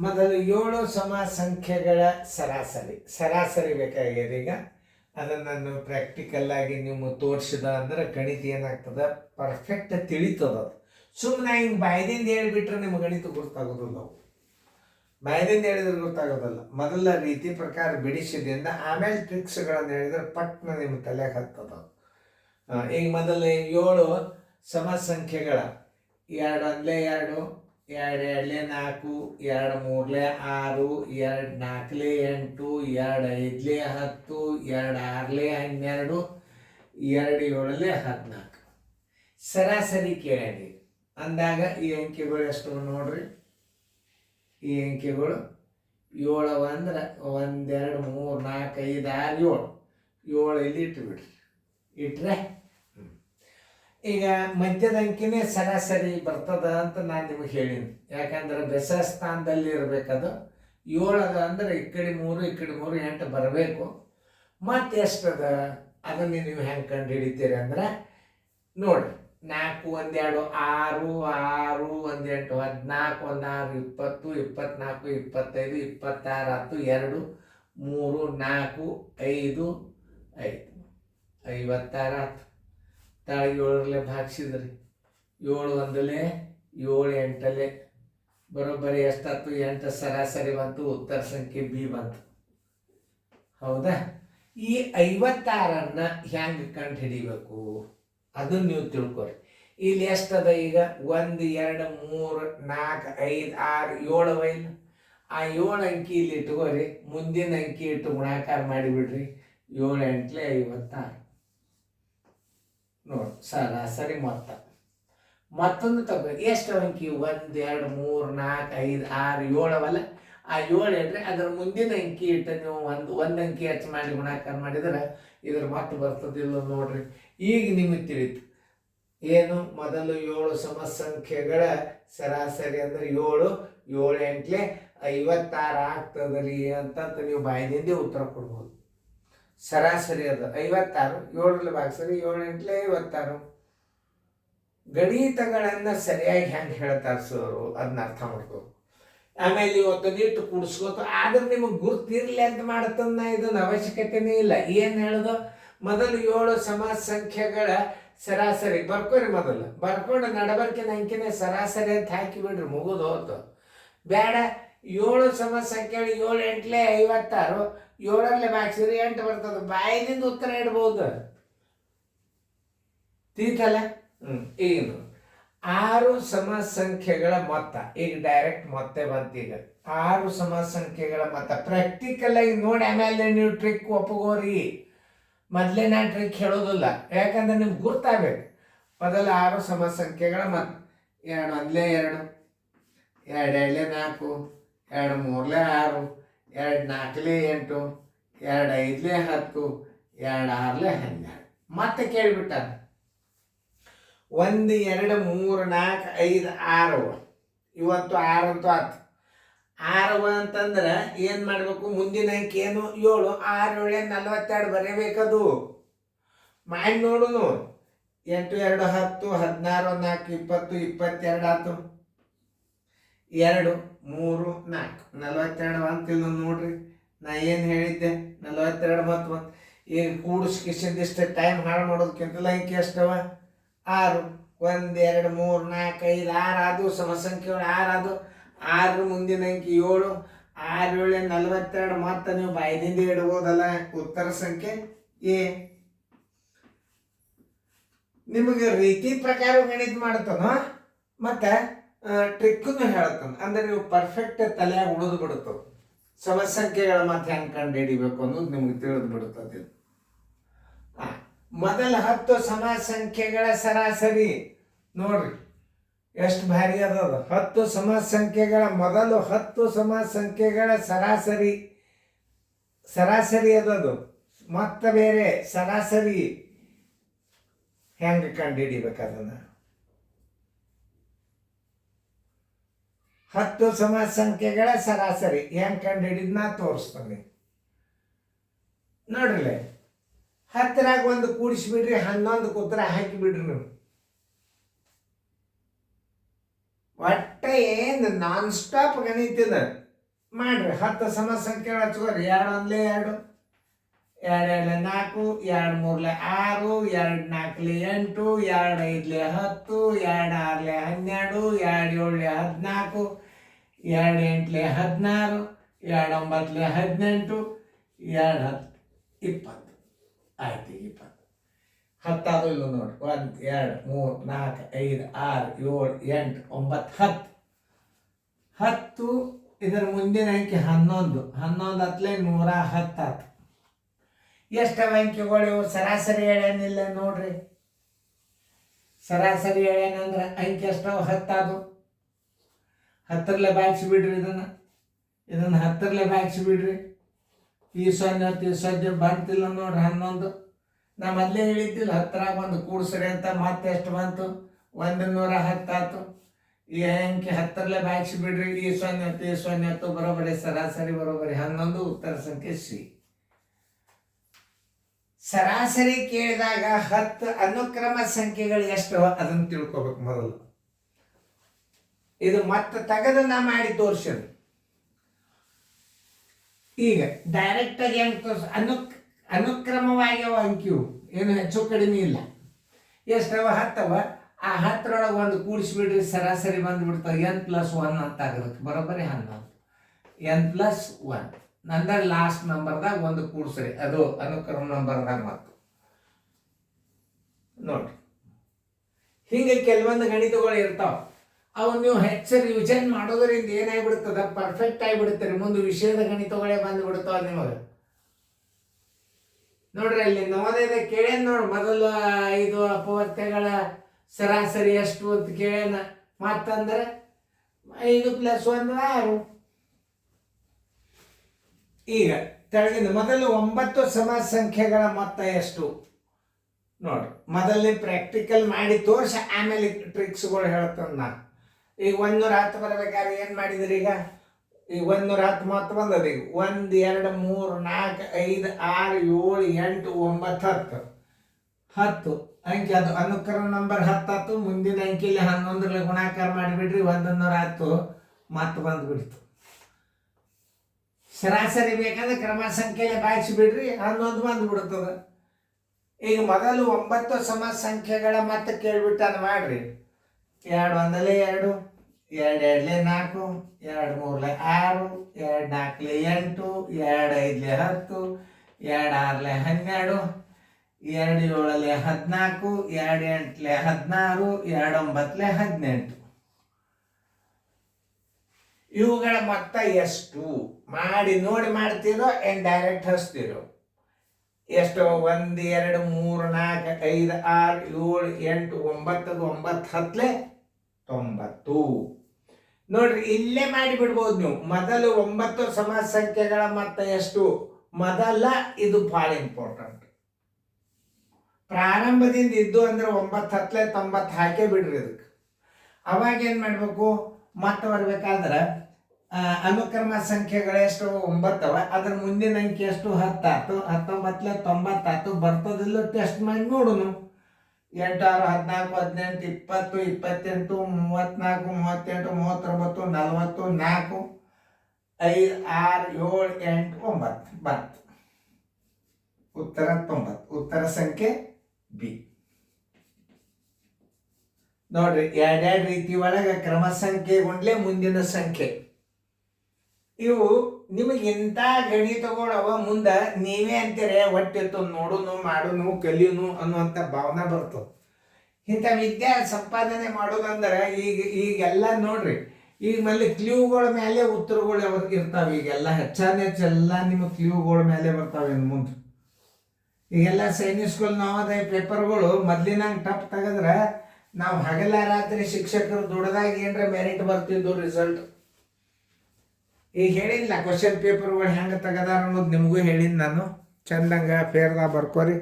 ಮೊದಲು 7 ಸಮ ಸಂಖ್ಯೆಗಳ ಸರಾಸರಿ ಬೇಕಾಗ್ಯದ. ಈಗ ಅದನ್ನು ನಾನು ಪ್ರಾಕ್ಟಿಕಲ್ ಆಗಿ ನೀವು ತೋರಿಸಿದ ಅಂದ್ರೆ ಗಣಿತ ಏನಾಗ್ತದೆ, ಪರ್ಫೆಕ್ಟ್ ತಿಳಿತದ. ಅದು ಸುಮ್ಮನೆ ಹಿಂಗೆ ಬಾಯ್ದಿಂದ ಹೇಳಿಬಿಟ್ರೆ ನಿಮ್ಗೆ ಗಣಿತ ಗೊತ್ತಾಗೋದಿಲ್ಲ. ಅವು ಬಾಯ್ದಿಂದ ಹೇಳಿದ್ರೆ ಗೊತ್ತಾಗೋದಿಲ್ಲ. ಮೊದಲ ರೀತಿ ಪ್ರಕಾರ ಬಿಡಿಸಿದಿಂದ ಆಮೇಲೆ ಟ್ರಿಕ್ಸ್ಗಳನ್ನು ಹೇಳಿದ್ರೆ ಪಟ್ನ ನಿಮ್ಮ ತಲೆಗೆ ಹತ್ತದ. ಈಗ ಮೊದಲು 7 ಸಮ ಸಂಖ್ಯೆಗಳ 2 1 2, 2 2 4, 2 3 6, 2 4 8, 2 5 10, 2 6 12, 2 7 14 ಸರಾಸರಿ ಕೇಳಿ ಅಂದಾಗ ಈ ಅಂಕೆಗಳು ಎಷ್ಟು ನೋಡ್ರಿ. ಈ ಅಂಕೆಗಳು 7 ಅಂದ್ರೆ 1 2 3 4 5 6 7 ಇಲ್ಲಿ ಇಟ್ಟುಬಿಡ್ರಿ. ಇಟ್ರೆ ಈಗ ಮಧ್ಯದ ಅಂಕಿನೇ ಸರಾಸರಿ ಬರ್ತದ ಅಂತ ನಾನು ನಿಮಗೆ ಹೇಳೀನಿ. ಯಾಕಂದ್ರೆ ಬೆಸ ಸ್ಥಾನದಲ್ಲಿ ಇರಬೇಕದು. 7 ಅಂದ್ರೆ ಈ ಕಡೆ 3 ಈ ಕಡೆ 3 8 ಬರಬೇಕು. ಮತ್ತೆ ಎಷ್ಟದ ಅದನ್ನು ನೀವು ಹೆಂಗೆ ಕಂಡು ಹಿಡಿತೀರಿ ಅಂದ್ರೆ ನೋಡ್ರಿ. 4 1 2 6 6 1 8 14 1 6 20 24 25 26 10 2 3 4 5 5 56 ತಾಳಿಗೆ 7 ಭಾಗಿಸಿದ್ರಿ. 7 1 7 8 ಬರೋಬ್ಬರಿ ಎಷ್ಟಾಯ್ತು? 8 ಸರಾಸರಿ ಬಂತು. ಉತ್ತರ ಸಂಖ್ಯೆ ಬಿ ಬಂತು. ಹೌದಾ? ಈ 56 ಹೆಂಗೆ ಕಂಡು ಹಿಡಿಬೇಕು ಅದನ್ನು ನೀವು ತಿಳ್ಕೊರಿ. ಇಲ್ಲಿ ಎಷ್ಟದ? ಈಗ 1 2 3 4 5 6 7 ಇಲ್ಲ. ಆ 7 ಅಂಕಿ ಇಲ್ಲಿ ಇಟ್ಕೋರಿ. ಮುಂದಿನ ಅಂಕಿ ಇಟ್ಟು ಗುಣಾಕಾರ ಮಾಡಿಬಿಡ್ರಿ. 7 8 56 ನೋಡಿ ಸರಾಸರಿ ಮೊತ್ತ. ಮತ್ತೊಂದು ತಗೋ. ಎಷ್ಟು ಅಂಕಿ? 1 2 3 4 5 6 7 ಅವಲ್ಲ. ಆ 7 ಇಟ್ರೆ ಅದರ ಮುಂದಿನ ಅಂಕಿ ಇಟ್ಟು ನೀವು ಒಂದು ಅಂಕಿ ಹೆಚ್ಚು ಮಾಡಿ ಗುಣಾಕಾರ ಮಾಡಿದ್ರೆ ಇದ್ರ ಮೊತ್ತ ಬರ್ತದಿಲ್ಲ ನೋಡ್ರಿ. ಈಗ ನಿಮಗೆ ತಿಳಿತು ಏನು. ಮೊದಲು 7 ಸಮ ಸಂಖ್ಯೆಗಳ ಸರಾಸರಿ ಅಂದ್ರೆ 7 7 8 56 ಆಗ್ತದರಿ ಅಂತ ನೀವು ಬಾಯಿನಿಂದ ಉತ್ತರ ಕೊಡ್ಬೋದು. ಸರಾಸರಿ ಅದು 56. 7 ಭಾಗಿಸರಿ 7 8 56. ಗಣಿತಗಳನ್ನು ಸರಿಯಾಗಿ ಹೆಂಗೆ ಹೇಳ್ತಾರೆ ಸರ್ ಅದನ್ನ ಅರ್ಥ ಮಾಡ್ಕೋಬೇಕು. ಆಮೇಲೆ ಇವತ್ತು ನೀಟು ಕೂಡಿಸ್ಕೋತು. ಆದ್ರೆ ನಿಮಗೆ ಗುರ್ತಿರ್ಲಿ ಅಂತ ಮಾಡ್ತನ್ನ ಇದನ್ನ ಅವಶ್ಯಕತೆನೇ ಇಲ್ಲ. ಏನು ಹೇಳೋದು? ಮೊದಲು 7 ಸಮ ಸಂಖ್ಯೆಗಳ ಸರಾಸರಿ ಬರ್ಕೋರಿ. ಮೊದಲು ಬರ್ಕೊಂಡು ನಡಬರ್ಕಿನ ಅಂಕಿನ ಸರಾಸರಿ ಅಂತ ಹಾಕಿಬಿಡ್ರಿ. ಮುಗಿದು ಹೋತು. ಬೇಡ 7 ಸಮ ಸಂಖ್ಯೆಗಳು 7 8 56. 7 ಭಾಗಿಸಿದ್ರೆ 8 ಬರ್ತದೆ. ಬಾಯಿನಿಂದ ಉತ್ತರ ಇಡ್ಬೋದು. ತೀತಲ್ಲ? ಈಗ 6 ಸಮ ಸಂಖ್ಯೆಗಳ ಮೊತ್ತ. ಈಗ ಡೈರೆಕ್ಟ್ ಮೊತ್ತ ಬಂತು. ಈಗ 6 ಸಮ ಸಂಖ್ಯೆಗಳ ಮೊತ್ತ ಪ್ರಾಕ್ಟಿಕಲ್ ಆಗಿ ನೋಡಿ ಆಮೇಲೆ ನೀವು ಟ್ರಿಕ್ ಒಪ್ಪಗೋರಿ. ಮೊದಲೇ ನಾನು ಟ್ರಿಕ್ ಹೇಳೋದಿಲ್ಲ. ಯಾಕಂದ್ರೆ ನಿಮ್ಗೆ ಗುರ್ತಾಗಬೇಕು. ಮೊದಲು 6 ಸಮ ಸಂಖ್ಯೆಗಳ ಮೊತ್ತ. 2 1 2, 2 2 4, 2 3 6, 2 4 8, 2 5 10, 2 6 12. ಮತ್ತೆ ಕೇಳಿಬಿಟ್ಟ 1 2 3 4 5 6. ಇವತ್ತು 6 ಅಂತೂ ಆಯ್ತು. 6 ಅಂತಂದ್ರೆ ಏನು ಮಾಡಬೇಕು? ಮುಂದಿನ ಅಂಕಿ ಏನು? 7. 6 7 42 ಬರೀಬೇಕದು. ಮಾಡಿ ನೋಡುನು. 8 2 10, 16 4 20 22 ಆಯ್ತು. 2 3 4 42 ಅಂತಿಲ್ಲ ನೋಡ್ರಿ. ನಾ ಏನು ಹೇಳಿದ್ದೆ? 42 ಮತ್ತು ಈಗ ಕೂಡಿಸ್ಕಿಸಿಂದಿಷ್ಟು ಟೈಮ್ ಹಾಳು ಮಾಡೋದಕ್ಕಿಂತಲ್ಲ ಅಂಕಿ ಎಷ್ಟವ? 6. 1 2 3 4 5 6 ಅದು ಸಮಸಂಖ್ಯೆಗಳು 6 ಅದು. 6 ಮುಂದಿನ ಅಂಕಿ 7. 6 7 42 ಮತ್ತೆ ನೀವು ಬಾಯಿನಿಂದ ಇಡ್ಬೋದಲ್ಲ. ಉತ್ತರ ಸಂಖ್ಯೆ ಎ. ನಿಮಗೆ ರೀತಿ ಪ್ರಕಾರ ಗಣಿತ ಮಾಡ್ತಾನೋ ಮತ್ತು ಟ್ರಿಕ್ಕನ್ನು ಹೇಳ್ತಾನೆ. ಅಂದ್ರೆ ನೀವು ಪರ್ಫೆಕ್ಟ್ ತಲೆಯಾಗಿ ಉಳಿದು ಬಿಡುತ್ತವೆ. ಸಮಸಂಖ್ಯೆಗಳ ಮತ್ತೆ ಹೆಂಗೆ ಕಂಡು ಹಿಡಿಬೇಕು ಅನ್ನೋದು ನಿಮ್ಗೆ ತಿಳಿದು ಬಿಡುತ್ತದೆ. ಮೊದಲ 10 ಸಮ ಸಂಖ್ಯೆಗಳ ಸರಾಸರಿ ನೋಡ್ರಿ ಎಷ್ಟು ಭಾರಿ ಅದ. 10 ಸಮ ಸಂಖ್ಯೆಗಳ ಮೊದಲು 10 ಸಮ ಸಂಖ್ಯೆಗಳ ಸರಾಸರಿ ಅದದು. ಮತ್ತೆ ಬೇರೆ ಸರಾಸರಿ ಹೆಂಗೆ ಕಂಡು ಹಿಡಿಬೇಕು ಅದನ್ನು? 10 ಸಮ ಸಂಖ್ಯೆಗಳ ಸರಾಸರಿ ಹೆಂಗೆ ಕಂಡು ಹಿಡಿದ್ ನಾ ತೋರಿಸ್ತಾನೆ ನೋಡ್ರಿ. 10ರಾಗ 1 ಕೂಡಿಸ್ಬಿಡ್ರಿ. 11 ಉತ್ತರ ಹಾಕಿಬಿಡ್ರಿ ನೀವು. ಒಟ್ಟೆ ಏನು ನಾನ್ ಸ್ಟಾಪ್ ಗಣಿತದ ಮಾಡ್ರಿ 10 ಸಮ ಸಂಖ್ಯೆಗಳು ಹಚ್ಕೋರಿ. 2 ಒಂದ್ಲೆ 2, 2 ಎರಡ್ಲೆ 4, 2 ಮೂರ್ಲೆ 6, 2 ನಾಲ್ಕಲೆ 8, 2 ಐದ್ಲೆ 10, 2 ಆರ್ಲೆ 12, 2 ಏಳ್ಲೆ 14, 2 ಎಂಟ್ಲೆ 16, 2 ಒಂಬತ್ಲೆ 18, 2 10 20. ಆಯ್ತು 20. 10 ಅದು ಇಲ್ಲ ನೋಡಿ. 1 2 3 4 5 6 7 8 9 10. ಇದರ ಮುಂದಿನ ಅಂಕಿ 11. 11 ಹತ್ಲೆ 110 ಆತು. ಎಷ್ಟವ ಅಂಕಿಗಳು ಇವು? ಸರಾಸರಿ ಹೇಳ್ಯಾನಿಲ್ಲ ನೋಡ್ರಿ. ಸರಾಸರಿ ಹೇಳ್ಯಾನಂದ್ರೆ ಅಂಕಿ ಎಷ್ಟವ? 10 ಅದು. 10ರಲ್ಲೇ ಬಾಗಿಸಿ ಬಿಡ್ರಿ. ಇದನ್ನು 10ರಲ್ಲೇ ಬಾಗಿಸಿ ಬಿಡ್ರಿ. ಈ 0 ಬಂತಿಲ್ಲ ನೋಡ್ರಿ. 11 ನಾ ಮೊದಲೇ ಹೇಳಿದ್ದಿಲ್ಲ 10ರಾಗ 1 ಕೂಡ್ಸ್ರಿ ಅಂತ. ಮತ್ತೆ ಎಷ್ಟು ಬಂತು? 110 ಆತು. ಈ ಅಂಕಿ 10ರಲ್ಲೇ ಬಾಗಿಸಿ ಬಿಡ್ರಿ. ಈ 0 ಬರೋಬರಿ ಸರಾಸರಿ ಬರೋಬರಿ 11. ಉತ್ತರ ಸಂಖ್ಯೆ ಸಿ. ಸರಾಸರಿ ಕೇಳಿದಾಗ 10 ಅನುಕ್ರಮ ಸಂಖ್ಯೆಗಳು ಎಷ್ಟು ಅದನ್ನು ತಿಳ್ಕೊಬೇಕು ಮೊದಲು. ಇದು ಮತ್ತೆ ತೆಗೆದು ನಾ ಮಾಡಿ ತೋರಿಸೋದು. ಈಗ ಡೈರೆಕ್ಟ್ ಆಗಿ ಹೆಂಗ್ ತೋರಿಸ? ಅನುಕ್ರಮವಾಗಿ ಅವ ಅಂಕಿವು, ಏನು ಹೆಚ್ಚು ಕಡಿಮೆ ಇಲ್ಲ. ಎಷ್ಟವ? 10. ಆ 10ರೊಳಗೆ 1 ಕೂಡಿಸ್ಬಿಡ್ರಿ, ಸರಾಸರಿ ಬಂದ್ಬಿಡ್ತಾವ. n+1 ಅಂತ ಆಗಬೇಕು. ಬರೋಬ್ಬರಿ 11. n+1 ನಂತರ ಲಾಸ್ಟ್ ನಂಬರ್ದಾಗ 1 ಕೂಡ್ಸ್ರಿ. ಅದು ಅನುಕ್ರಮ ನಂಬರ್ದಾಗ ಮಾತು ನೋಡ್ರಿ. ಹಿಂಗೆ ಕೆಲವೊಂದು ಗಣಿತಗಳು ಇರ್ತಾವ. ಅವು ನೀವು ಹೆಚ್ಚು ರಿವಿಷನ್ ಮಾಡೋದ್ರಿಂದ ಏನಾಗ್ಬಿಡ್ತದ? ಪರ್ಫೆಕ್ಟ್ ಆಗಿಬಿಡ್ತೀರಿ. ಮುಂದೆ ವಿಷಯದ ಗಣಿತಗಳೇ ಬಂದ್ಬಿಡ್ತಾವ ನಿಮಗೆ. ನೋಡ್ರಿ ಅಲ್ಲಿ ನವೋದಯದ ಕೇಳೇನ್ ನೋಡ್ರಿ. ಮೊದಲು 5 ಅಪವರ್ತ್ಯಗಳ ಸರಾಸರಿ ಎಷ್ಟು ಅಂತ ಕೇಳೇನ. ಮತ್ತಂದ್ರೆ 5 + 1 6. ಈಗ ತೆಳಗಿನ ಮೊದಲು 9 ಸಮ ಸಂಖ್ಯೆಗಳ ಮೊತ್ತ ಎಷ್ಟು ನೋಡ್ರಿ. ಮೊದಲನೇ ಪ್ರಾಕ್ಟಿಕಲ್ ಮಾಡಿ ತೋರಿಸಿ ಆಮೇಲೆ ಟ್ರಿಕ್ಸ್ಗಳು ಹೇಳ್ತಾನೆ ನಾನು. ಈಗ 110 ಬರ್ಬೇಕಾದ್ರೆ ಏನು ಮಾಡಿದ್ರಿ? ಈಗ 110 ಮೊತ್ತ ಬಂದದ. ಈಗ 1 2 3 4 5 6 7 8 9 10 ಅಂಕಿ. ಅದು ಅನುಕ್ರಮ ನಂಬರ್ 10 ಆಯ್ತು. ಮುಂದಿನ ಅಂಕಿಲಿ 11ರಲ್ಲಿ ಗುಣಾಕಾರ ಮಾಡಿಬಿಡ್ರಿ. 110 ಮತ್ತೆ ಬಂದ್ಬಿಡ್ತು. ಸರಾಸರಿ ಬೇಕಾದ್ರೆ ಕ್ರಮ ಸಂಖ್ಯೆಯಲ್ಲಿ ಬಾಗಿಸಿ ಬಿಡ್ರಿ, 11 ಬಂದ್ಬಿಡ್ತದ. ಈಗ ಮೊದಲು 9 ಸಮ ಸಂಖ್ಯೆಗಳ ಮತ್ತೆ ಕೇಳ್ಬಿಟ್ಟಾನ ಮಾಡ್ರಿ. 2 ಒಂದಲೆ 2, 2 ಎರಡ್ಲೆ 4, 2 ಮೂರ್ಲೆ 6, 2 ನಾಲ್ಕಲೆ 8, 2 ಐದ್ಲೆ 10, 2 ಆರ್ಲೆ 12, 2 ಏಳಲೆ 14, 2 ಎಂಟ್ಲೆ 16, 2 ಒಂಬತ್ಲೆ 18. ಇವುಗಳ ಮೊತ್ತ ಎಷ್ಟು ಮಾಡಿ ನೋಡಿ ಮಾಡ್ತೀರೋ ಏನ್ ಡೈರೆಕ್ಟ್ ಹಚ್ತೀರೋ? ಎಷ್ಟು? 1 2 3 4 5 6 7 8 9 10 90. ನೋಡ್ರಿ ಇಲ್ಲೇ ಮಾಡಿಬಿಡ್ಬೋದು ನೀವು. ಮೊದಲು 9 ಸಮ ಸಂಖ್ಯೆಗಳ ಮೊತ್ತ ಎಷ್ಟು ಮೊದಲ? ಇದು ಭಾಳ ಇಂಪಾರ್ಟೆಂಟ್. ಪ್ರಾರಂಭದಿಂದ ಇದ್ದು ಅಂದ್ರೆ 9 10 90 ಹಾಕೇ ಬಿಡ್ರಿ. ಇದಕ್ಕೆ ಅವಾಗ ಏನ್ ಮಾಡ್ಬೇಕು? ಮತ್ತೆ ಬರ್ಬೇಕಾದ್ರೆ ಅನುಕ್ರಮ ಸಂಖ್ಯೆಗಳೆಷ್ಟು? 9 ಅವ. ಅದ್ರ ಮುಂದಿನ ಅಂಕಿ ಎಷ್ಟು? 10 ಆಯ್ತು. 19 90 ಆಯ್ತು. ಬರ್ತದಿಲ್ಲ ಟೆಸ್ಟ್ ಮಾಡಿ ನೋಡುನು. 8 6 14 18 20 28 34 38 39 40 4 5 6 7 8 9 ಬಂತು. ಉತ್ತರ 90. ಉತ್ತರ ಸಂಖ್ಯೆ ಬಿ. ನೋಡ್ರಿ ಎರಡೆರಡು ರೀತಿ ಒಳಗೆ ಕ್ರಮ ಸಂಖ್ಯೆ ಗುಂಡ್ಲೆ ಮುಂದಿನ ಸಂಖ್ಯೆ. ಇವು ನಿಮಗೆ ಇಂಥ ಗಣಿತಗಳವ ಮುಂದೆ ನೀವೇ ಅಂತೀರಿ ಒಟ್ಟಿತ್ತು ನೋಡುನು ಮಾಡುನು ಕಲಿಯುನು ಅನ್ನುವಂಥ ಭಾವನೆ ಬರ್ತದೆ. ಇಂಥ ವಿದ್ಯಾ ಸಂಪಾದನೆ ಮಾಡೋದಂದ್ರೆ ಈಗೆಲ್ಲ ನೋಡ್ರಿ. ಈಗ ಮಲ್ಲಿ ಕ್ಲೂಗಳ ಮೇಲೆ ಉತ್ತರಗಳು ಯಾವ್ದು ಇರ್ತಾವೆ. ಈಗೆಲ್ಲ ಹೆಚ್ಚೆಲ್ಲ ನಿಮ್ಮ ಕ್ಲೂಗಳ ಮೇಲೆ ಬರ್ತಾವೆ ಇನ್ನು ಮುಂದೆ. ಈಗೆಲ್ಲ ಸೈನಿಕ್ ಸ್ಕೂಲ್ ನವೋದಯ ಪೇಪರ್ಗಳು ಮೊದ್ಲಿನಂಗೆ ಟಪ್ ತೆಗೆದ್ರೆ ನಾವು ಹಗಲ ರಾತ್ರಿ ಶಿಕ್ಷಕರು ದುಡ್ದಾಗ ಏನರ ಮೆರಿಟ್ ಬರ್ತಿದ್ದು ರಿಸಲ್ಟ್. ಈಗ ಹೇಳಿಲ್ಲ ಕ್ವಶನ್ ಪೇಪರ್ಗಳು ಹೆಂಗೆ ತೆಗದಾರ ಅನ್ನೋದು ನಿಮಗೂ ಹೇಳಿದ್ ನಾನು. ಚಂದಂಗ ಫೇರ್ದಾಗ ಬರ್ಕೋರಿ.